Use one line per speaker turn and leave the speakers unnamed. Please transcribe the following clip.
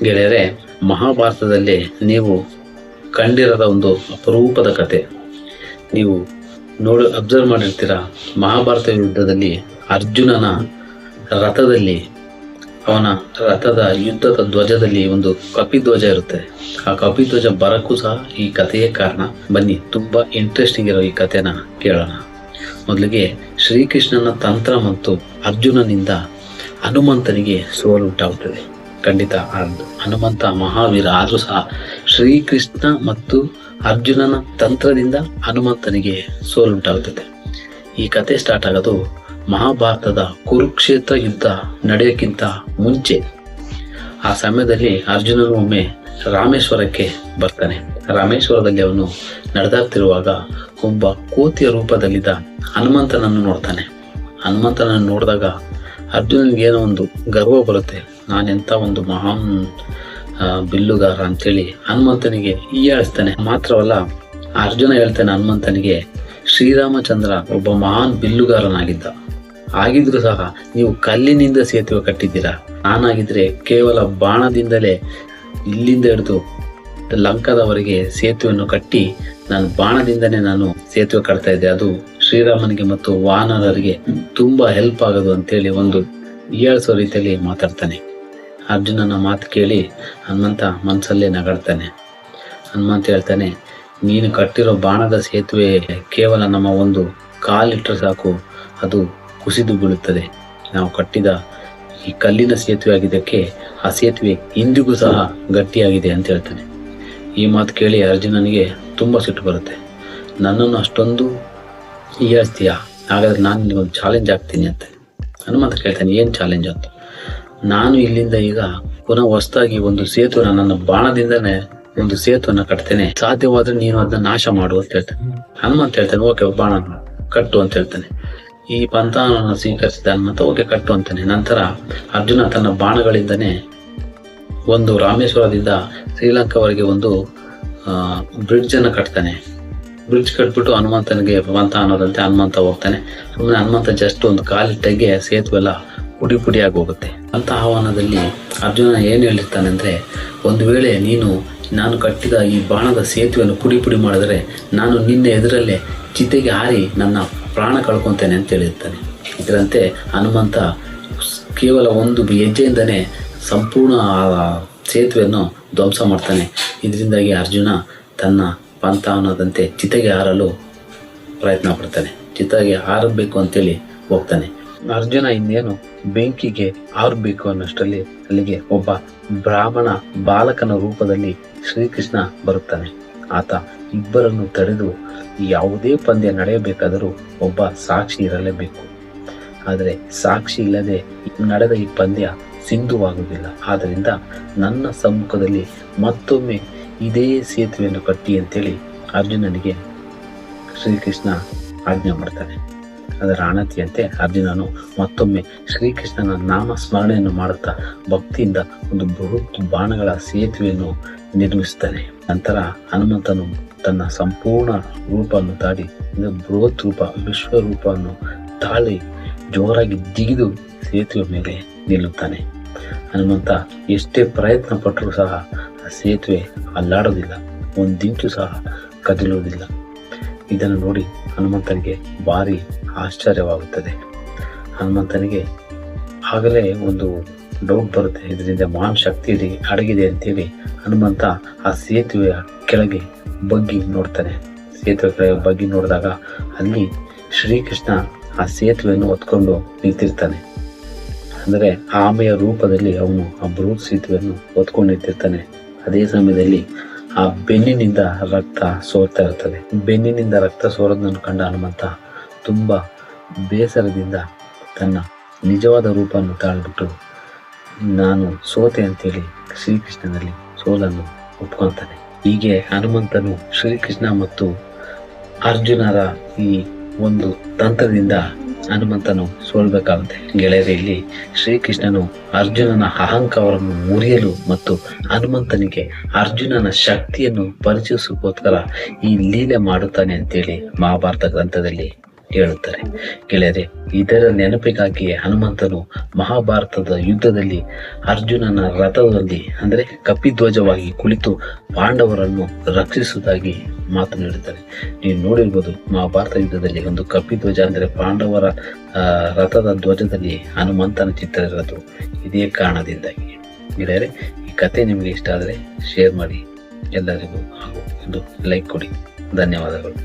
ಗೆಳೆಯರೆ, ಮಹಾಭಾರತದಲ್ಲಿ ನೀವು ಕಂಡಿರದ ಒಂದು ಅಪರೂಪದ ಕತೆ. ನೀವು ಅಬ್ಸರ್ವ್ ಮಾಡಿರ್ತೀರ. ಮಹಾಭಾರತ ಯುದ್ಧದಲ್ಲಿ ಅರ್ಜುನನ ರಥದಲ್ಲಿ, ಅವನ ರಥದ ಯುದ್ಧದ ಧ್ವಜದಲ್ಲಿ ಒಂದು ಕಪಿಧ್ವಜ ಇರುತ್ತೆ. ಆ ಕಪಿಧ್ವಜ ಬರಕ್ಕೂ ಸಹ ಈ ಕಥೆಯೇ ಕಾರಣ. ಬನ್ನಿ, ತುಂಬಾ ಇಂಟ್ರೆಸ್ಟಿಂಗ್ ಇರೋ ಈ ಕಥೆನ ಕೇಳೋಣ. ಮೊದಲಿಗೆ ಶ್ರೀಕೃಷ್ಣನ ತಂತ್ರ ಮತ್ತು ಅರ್ಜುನನಿಂದ ಹನುಮಂತನಿಗೆ ಸೋಲುಂಟಾಗುತ್ತದೆ. ಖಂಡಿತ ಹನುಮಂತ ಮಹಾವೀರ, ಆದ್ರೂ ಸಹ ಶ್ರೀಕೃಷ್ಣ ಮತ್ತು ಅರ್ಜುನನ ತಂತ್ರದಿಂದ ಹನುಮಂತನಿಗೆ ಸೋಲುಂಟಾಗುತ್ತದೆ. ಈ ಕತೆ ಸ್ಟಾರ್ಟ್ ಆಗೋದು ಮಹಾಭಾರತದ ಕುರುಕ್ಷೇತ್ರ ಯುದ್ಧ ನಡೆಯೋಕ್ಕಿಂತ ಮುಂಚೆ. ಆ ಸಮಯದಲ್ಲಿ ಅರ್ಜುನನು ಒಮ್ಮೆ ರಾಮೇಶ್ವರಕ್ಕೆ ಬರ್ತಾನೆ. ರಾಮೇಶ್ವರದಲ್ಲಿ ಅವನು ನಡೆದಾಡ್ತಿರುವಾಗ ಒಬ್ಬ ಕೋತಿಯ ರೂಪದಲ್ಲಿದ್ದ ಹನುಮಂತನನ್ನು ನೋಡ್ತಾನೆ. ಹನುಮಂತನನ್ನು ನೋಡಿದಾಗ ಅರ್ಜುನನಿಗೆ ಏನೋ ಒಂದು ಗರ್ವ ಬರುತ್ತೆ. ನಾನೆಂಥ ಒಂದು ಮಹಾನ್ ಬಿಲ್ಲುಗಾರ ಅಂತೇಳಿ ಹನುಮಂತನಿಗೆ ಹೀಯಾಳಿಸ್ತಾನೆ. ಮಾತ್ರವಲ್ಲ, ಅರ್ಜುನ ಹೇಳ್ತಾನೆ ಹನುಮಂತನಿಗೆ, ಶ್ರೀರಾಮಚಂದ್ರ ಒಬ್ಬ ಮಹಾನ್ ಬಿಲ್ಲುಗಾರನಾಗಿದ್ದ. ಆಗಿದ್ರು ಸಹ ನೀವು ಕಲ್ಲಿನಿಂದ ಸೇತುವೆ ಕಟ್ಟಿದ್ದೀರಾ. ನಾನಾಗಿದ್ರೆ ಕೇವಲ ಬಾಣದಿಂದಲೇ ಇಲ್ಲಿಂದ ಹಿಡಿದು ಲಂಕಾದವರೆಗೆ ಸೇತುವೆಯನ್ನು ಕಟ್ಟಿ ಬಾಣದಿಂದನೇ ನಾನು ಸೇತುವೆ ಕಟ್ತಾ ಇದ್ದೆ. ಅದು ಶ್ರೀರಾಮನಿಗೆ ಮತ್ತು ವಾನರರಿಗೆ ತುಂಬಾ ಹೆಲ್ಪ್ ಆಗೋದು ಅಂತೇಳಿ ಒಂದು ಹೀಯಾಳಿಸೋ ರೀತಿಯಲ್ಲಿ ಮಾತಾಡ್ತಾನೆ. ಅರ್ಜುನನ ಮಾತು ಕೇಳಿ ಹನುಮಂತ ಮನಸ್ಸಲ್ಲೇ ನಗಾಡ್ತಾನೆ. ಹನುಮಂತ ಹೇಳ್ತಾನೆ, ನೀನು ಕಟ್ಟಿರೋ ಬಾಣದ ಸೇತುವೆ ಕೇವಲ ನಮ್ಮ ಒಂದು ಕಾಲಿಟ್ಟರೆ ಸಾಕು ಅದು ಕುಸಿದು ಬೀಳುತ್ತದೆ. ನಾವು ಕಟ್ಟಿದ ಈ ಕಲ್ಲಿನ ಸೇತುವೆ ಆಗಿದ್ದಕ್ಕೆ ಆ ಸೇತುವೆ ಇಂದಿಗೂ ಸಹ ಗಟ್ಟಿಯಾಗಿದೆ ಅಂತ ಹೇಳ್ತಾನೆ. ಈ ಮಾತು ಕೇಳಿ ಅರ್ಜುನನಿಗೆ ತುಂಬ ಸಿಟ್ಟು ಬರುತ್ತೆ. ನನ್ನನ್ನು ಅಷ್ಟೊಂದು ಹೀಯಾಳಿಸ್ತೀಯಾ? ಹಾಗಾದ್ರೆ ನಾನು ನಿನಗೊಂದು ಚಾಲೆಂಜ್ ಆಗ್ತೀನಿ ಅಂತ. ಹನುಮಂತ ಕೇಳ್ತಾನೆ, ಏನು ಚಾಲೆಂಜ್ ಅಂತ. ನಾನು ಇಲ್ಲಿಂದ ಈಗ ಪುನಃ ಹೊಸದಾಗಿ ಒಂದು ಸೇತುವೆ, ನನ್ನ ಬಾಣದಿಂದನೇ ಒಂದು ಸೇತುವೆನ ಕಟ್ತೇನೆ. ಸಾಧ್ಯವಾದ್ರೆ ನೀನು ಅದನ್ನ ನಾಶ ಮಾಡು ಅಂತ ಹೇಳ್ತಾನೆ. ಹನುಮಂತ ಹೇಳ್ತಾನೆ, ಓಕೆ, ಬಾಣ ಕಟ್ಟು ಅಂತ ಹೇಳ್ತಾನೆ. ಈ ಪಂಥವನ್ನು ಸ್ವೀಕರಿಸಿದ ಹನುಮಂತ ಓಕೆ ಕಟ್ಟು ಅಂತಾನೆ. ನಂತರ ಅರ್ಜುನ ತನ್ನ ಬಾಣಗಳಿಂದನೇ ಒಂದು ರಾಮೇಶ್ವರದಿಂದ ಶ್ರೀಲಂಕಾವರೆಗೆ ಒಂದು ಬ್ರಿಡ್ಜ್ ಅನ್ನು ಕಟ್ತಾನೆ. ಬ್ರಿಡ್ಜ್ ಕಟ್ಬಿಟ್ಟು ಹನುಮಂತನಿಗೆ ಪಂಥ ಅನ್ನೋದಂತೆ ಹನುಮಂತ ಹೋಗ್ತಾನೆ. ಸುಮ್ಮನೆ ಹನುಮಂತ ಜಸ್ಟ್ ಒಂದು ಕಾಲಿಟ್ಟಂಗೆ ಸೇತುವೆ ಎಲ್ಲ ಪುಡಿ ಪುಡಿಯಾಗಿ ಹೋಗುತ್ತೆ. ಅಂತ ಆಹ್ವಾನದಲ್ಲಿ ಅರ್ಜುನ ಏನು ಹೇಳಿರ್ತಾನೆ ಅಂದರೆ, ಒಂದು ವೇಳೆ ನೀನು ನಾನು ಕಟ್ಟಿದ ಈ ಬಾಣದ ಸೇತುವೆಯನ್ನು ಪುಡಿ ಪುಡಿ ಮಾಡಿದ್ರೆ ನಾನು ನಿನ್ನ ಎದುರಲ್ಲೇ ಚಿತೆಗೆ ಹಾರಿ ನನ್ನ ಪ್ರಾಣ ಕಳ್ಕೊತೇನೆ ಅಂತ ಹೇಳಿರ್ತಾನೆ. ಇದರಂತೆ ಹನುಮಂತ ಕೇವಲ ಒಂದು ಹೆಜ್ಜೆಯಿಂದನೇ ಸಂಪೂರ್ಣ ಸೇತುವೆಯನ್ನು ಧ್ವಂಸ ಮಾಡ್ತಾನೆ. ಇದರಿಂದಾಗಿ ಅರ್ಜುನ ತನ್ನ ಪಂಥ ಅನ್ನೋದಂತೆ ಚಿತೆಗೆ ಹಾರಲು ಪ್ರಯತ್ನ ಪಡ್ತಾನೆ. ಚಿತೆಗೆ ಹಾರಬೇಕು ಅಂತೇಳಿ ಹೋಗ್ತಾನೆ. ಅರ್ಜುನ ಇನ್ನೇನು ಬೆಂಕಿಗೆ ಹಾರಬೇಕು ಅನ್ನೋಷ್ಟರಲ್ಲಿ ಅಲ್ಲಿಗೆ ಒಬ್ಬ ಬ್ರಾಹ್ಮಣ ಬಾಲಕನ ರೂಪದಲ್ಲಿ ಶ್ರೀಕೃಷ್ಣ ಬರುತ್ತಾನೆ. ಆತ ಇಬ್ಬರನ್ನು ತಡೆದು ಯಾವುದೇ ಪಂದ್ಯ ನಡೆಯಬೇಕಾದರೂ ಒಬ್ಬ ಸಾಕ್ಷಿ ಇರಲೇಬೇಕು. ಆದರೆ ಸಾಕ್ಷಿ ಇಲ್ಲದೆ ನಡೆದ ಈ ಪಂದ್ಯ ಸಿಂಧುವಾಗುವುದಿಲ್ಲ. ಆದ್ದರಿಂದ ನನ್ನ ಸಮ್ಮುಖದಲ್ಲಿ ಮತ್ತೊಮ್ಮೆ ಇದೇ ಸೇತುವೆಯನ್ನು ಕಟ್ಟಿ ಅಂತೇಳಿ ಅರ್ಜುನನಿಗೆ ಶ್ರೀಕೃಷ್ಣ ಆಜ್ಞೆ ಮಾಡ್ತಾನೆ. ಅದರ ಅಣತಿಯಂತೆ ಅರ್ಜುನನು ಮತ್ತೊಮ್ಮೆ ಶ್ರೀಕೃಷ್ಣನ ನಾಮ ಸ್ಮರಣೆಯನ್ನು ಮಾಡುತ್ತಾ ಭಕ್ತಿಯಿಂದ ಒಂದು ಬೃಹತ್ ಬಾಣಗಳ ಸೇತುವೆಯನ್ನು ನಿರ್ಮಿಸುತ್ತಾನೆ. ನಂತರ ಹನುಮಂತನು ತನ್ನ ಸಂಪೂರ್ಣ ರೂಪವನ್ನು ತಾಳಿ, ಬೃಹತ್ ರೂಪ, ವಿಶ್ವರೂಪವನ್ನು ತಾಳಿ ಜೋರಾಗಿ ಜಿಗಿದು ಸೇತುವೆ ಮೇಲೆ ನಿಲ್ಲುತ್ತಾನೆ. ಹನುಮಂತ ಎಷ್ಟೇ ಪ್ರಯತ್ನ ಪಟ್ಟರೂ ಸಹ ಆ ಸೇತುವೆ ಅಲ್ಲಾಡೋದಿಲ್ಲ, ಒಂದಿಂಚು ಸಹ ಕದಲುವುದಿಲ್ಲ. ಇದನ್ನು ನೋಡಿ ಹನುಮಂತನಿಗೆ ಭಾರಿ ಆಶ್ಚರ್ಯವಾಗುತ್ತದೆ. ಹನುಮಂತನಿಗೆ ಆಗಲೇ ಒಂದು ಡೌಟ್ ಬರುತ್ತೆ, ಇದರಿಂದ ಮಹಾನ್ ಶಕ್ತಿ ಅಡಗಿದೆ ಅಂತೇಳಿ ಹನುಮಂತ ಆ ಸೇತುವೆಯ ಕೆಳಗೆ ಬಗ್ಗಿ ನೋಡ್ತಾನೆ. ಸೇತುವೆ ಕೆಳಗೆ ಬಗ್ಗಿ ನೋಡಿದಾಗ ಅಲ್ಲಿ ಶ್ರೀಕೃಷ್ಣ ಆ ಸೇತುವೆಯನ್ನು ಹೊತ್ಕೊಂಡು ನಿಂತಿರ್ತಾನೆ. ಅಂದರೆ ಆಮೆಯ ರೂಪದಲ್ಲಿ ಅವನು ಆ ಬೃಹತ್ ಸೇತುವೆಯನ್ನು ಹೊತ್ಕೊಂಡು ನಿಂತಿರ್ತಾನೆ. ಅದೇ ಸಮಯದಲ್ಲಿ ಆ ಬೆನ್ನಿನಿಂದ ರಕ್ತ ಸೋರ್ತಾ ಇರ್ತದೆ. ಬೆನ್ನಿನಿಂದ ರಕ್ತ ಸೋರೋದನ್ನು ಕಂಡ ಹನುಮಂತ ತುಂಬ ಬೇಸರದಿಂದ ತನ್ನ ನಿಜವಾದ ರೂಪವನ್ನು ತಾಳ್ಬಿಟ್ಟು ನಾನು ಸೋತೆ ಅಂತೇಳಿ ಶ್ರೀಕೃಷ್ಣನಲ್ಲಿ ಸೋಲನ್ನು ಒಪ್ಕೊಳ್ತಾನೆ. ಹೀಗೆ ಹನುಮಂತನು ಶ್ರೀಕೃಷ್ಣ ಮತ್ತು ಅರ್ಜುನರ ಈ ಒಂದು ತಂತ್ರದಿಂದ ಹನುಮಂತನು ಸೋಲ್ಬೇಕಾಗುತ್ತೆ. ಗೆಳೆಯರೆ, ಇಲ್ಲಿ ಶ್ರೀಕೃಷ್ಣನು ಅರ್ಜುನನ ಅಹಂಕಾರವನ್ನು ಮುರಿಯಲು ಮತ್ತು ಹನುಮಂತನಿಗೆ ಅರ್ಜುನನ ಶಕ್ತಿಯನ್ನು ಪರಿಚಯಿಸೋಕ್ಕೋಸ್ಕರ ಈ ಲೀಲೆ ಮಾಡುತ್ತಾನೆ ಅಂತೇಳಿ ಮಹಾಭಾರತ ಗ್ರಂಥದಲ್ಲಿ ಹೇಳುತ್ತಾರೆ. ಗೆಳೆಯರೆ, ಇದರ ನೆನಪಿಗಾಗಿ ಹನುಮಂತನು ಮಹಾಭಾರತದ ಯುದ್ಧದಲ್ಲಿ ಅರ್ಜುನನ ರಥದಲ್ಲಿ ಅಂದರೆ ಕಪಿಧ್ವಜವಾಗಿ ಕುಳಿತು ಪಾಂಡವರನ್ನು ರಕ್ಷಿಸುವುದಾಗಿ ಮಾತು ನೀಡುತ್ತಾರೆ. ನೀವು ನೋಡಿರ್ಬೋದು, ಮಹಾಭಾರತ ಯುದ್ಧದಲ್ಲಿ ಒಂದು ಕಪಿಧ್ವಜ ಅಂದರೆ ಪಾಂಡವರ ರಥದ ಧ್ವಜದಲ್ಲಿ ಹನುಮಂತನ ಚಿತ್ರ ಇರೋದು ಇದೇ ಕಾರಣದಿಂದಾಗಿ. ಗೆಳೆಯರೆ, ಈ ಕತೆ ನಿಮಗೆ ಇಷ್ಟ ಆದರೆ ಶೇರ್ ಮಾಡಿ, ಎಲ್ಲರಿಗೂ ಹಾಗೂ ಒಂದು ಲೈಕ್ ಕೊಡಿ. ಧನ್ಯವಾದಗಳು.